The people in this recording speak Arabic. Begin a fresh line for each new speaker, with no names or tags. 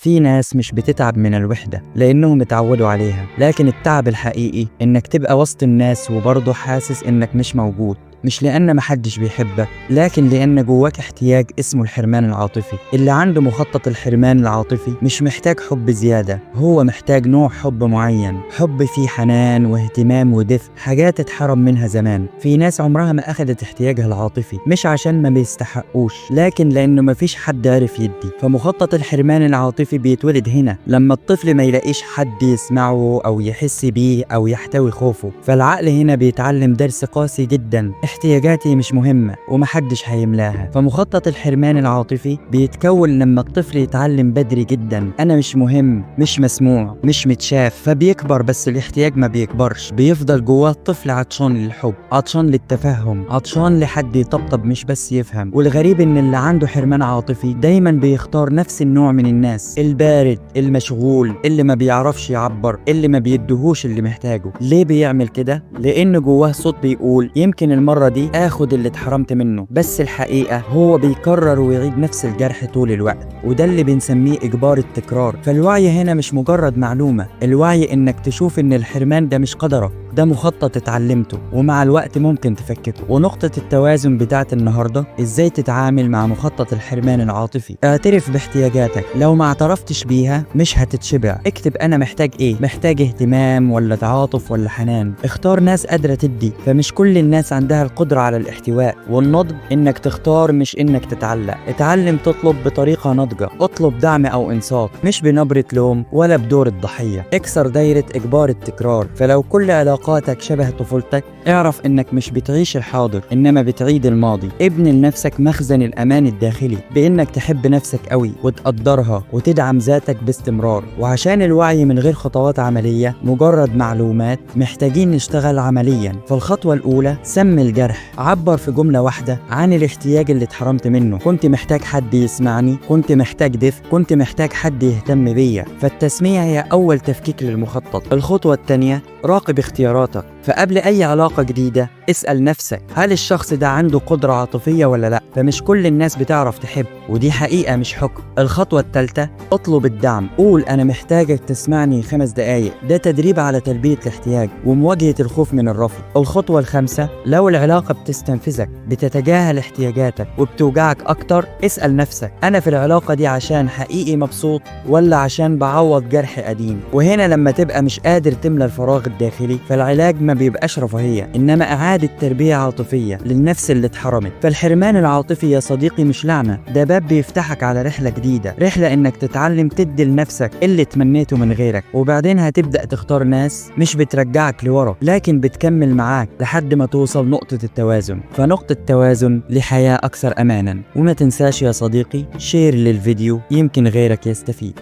في ناس مش بتتعب من الوحدة لأنهم اتعودوا عليها، لكن التعب الحقيقي إنك تبقى وسط الناس وبرضه حاسس إنك مش موجود، مش لأن محدش بيحبك، لكن لأن جواك احتياج اسمه الحرمان العاطفي. اللي عنده مخطط الحرمان العاطفي مش محتاج حب زيادة، هو محتاج نوع حب معين، حب فيه حنان واهتمام ودفء، حاجات اتحرم منها زمان. في ناس عمرها ما أخدت احتياجها العاطفي، مش عشان ما بيستحقوش، لكن لأنه مفيش حد عارف يدي. فمخطط الحرمان العاطفي بيتولد هنا، لما الطفل ما يلاقيش حد يسمعه أو يحس بيه أو يحتوي خوفه. فالعقل هنا بيتعلم درس قاسي جدا: احتياجاتي مش مهمة ومحدش هيملاها. فمخطط الحرمان العاطفي بيتكون لما الطفل يتعلم بدري جدا: أنا مش مهم، مش مسموع، مش متشاف. فبيكبر بس الاحتياج ما بيكبرش، بيفضل جواه الطفل عطشان للحب، عطشان للتفهم، عطشان لحد يطبطب مش بس يفهم. والغريب إن اللي عنده حرمان عاطفي دايما بيختار نفس النوع من الناس: البارد، المشغول، اللي ما بيعرفش يعبر، اللي ما بيدهوش اللي محتاجه. ليه بيعمل كده؟ لأن جواه صوت بيقول: يمكن المرة دي اخد اللي اتحرمت منه. بس الحقيقة هو بيكرر ويعيد نفس الجرح طول الوقت، وده اللي بنسميه اجبار التكرار. فالوعي هنا مش مجرد معلومة، الوعي انك تشوف ان الحرمان ده مش قدرك، ده مخطط اتعلمته ومع الوقت ممكن تفككه. ونقطة التوازن بتاعت النهاردة: ازاي تتعامل مع مخطط الحرمان العاطفي. اعترف باحتياجاتك، لو ما اعترفتش بيها مش هتتشبع. اكتب: انا محتاج ايه؟ محتاج اهتمام ولا تعاطف ولا حنان؟ اختار ناس قادرة تدي، فمش كل الناس عندها القدرة على الاحتواء. والنضج انك تختار مش انك تتعلق. اتعلم تطلب بطريقة ناضجة، اطلب دعم او انصات، مش بنبرة لوم ولا بدور الضحية. اكسر دايرة اجبار التكرار. فلو كل علاقاتك شبه طفولتك، اعرف انك مش بتعيش الحاضر انما بتعيد الماضي. ابن لنفسك مخزن الامان الداخلي بانك تحب نفسك قوي وتقدرها وتدعم ذاتك باستمرار. وعشان الوعي من غير خطوات عملية، مجرد معلومات، محتاجين نشتغل عمليا. فالخطوة الاولى: سمي الجرح. عبر في جملة واحدة عن الاحتياج اللي اتحرمت منه. كنت محتاج حد يسمعني، كنت محتاج دفء، كنت محتاج حد يهتم بيا. فالتسمية هي اول تفكيك للمخطط. الخطوة الثانية: راقب اختياراتك. فقبل اي علاقة جديدة اسأل نفسك: هل الشخص ده عنده قدرة عاطفية ولا لا؟ فمش كل الناس بتعرف تحب، ودي حقيقة مش حكم. الخطوة الثالثة: اطلب الدعم. قول: انا محتاجك تسمعني 5 دقايق. ده تدريب على تلبية الاحتياج ومواجهة الخوف من الرفض. الخطوة الخامسة: لو العلاقة بتستنفذك، بتتجاهل احتياجاتك وبتوجعك اكتر، اسأل نفسك: انا في العلاقة دي عشان حقيقي مبسوط ولا عشان بعوض جرح قديم؟ وهنا لما تبقى مش قادر تملى الفراغ الداخلي، فالعلاج ما بيبقاش رفاهية انما اعادة تربية عاطفية للنفس اللي اتحرمت. فالحرمان العاطفي يا صديقي مش لعنة، ده باب بيفتحك على رحلة جديدة، رحلة انك تتعلم تدي لنفسك اللي تمنيته من غيرك. وبعدين هتبدأ تختار ناس مش بترجعك لورا، لكن بتكمل معاك لحد ما توصل نقطة التوازن. فنقطة التوازن لحياة اكثر امانا. وما تنساش يا صديقي، شير للفيديو، يمكن غيرك يستفيد.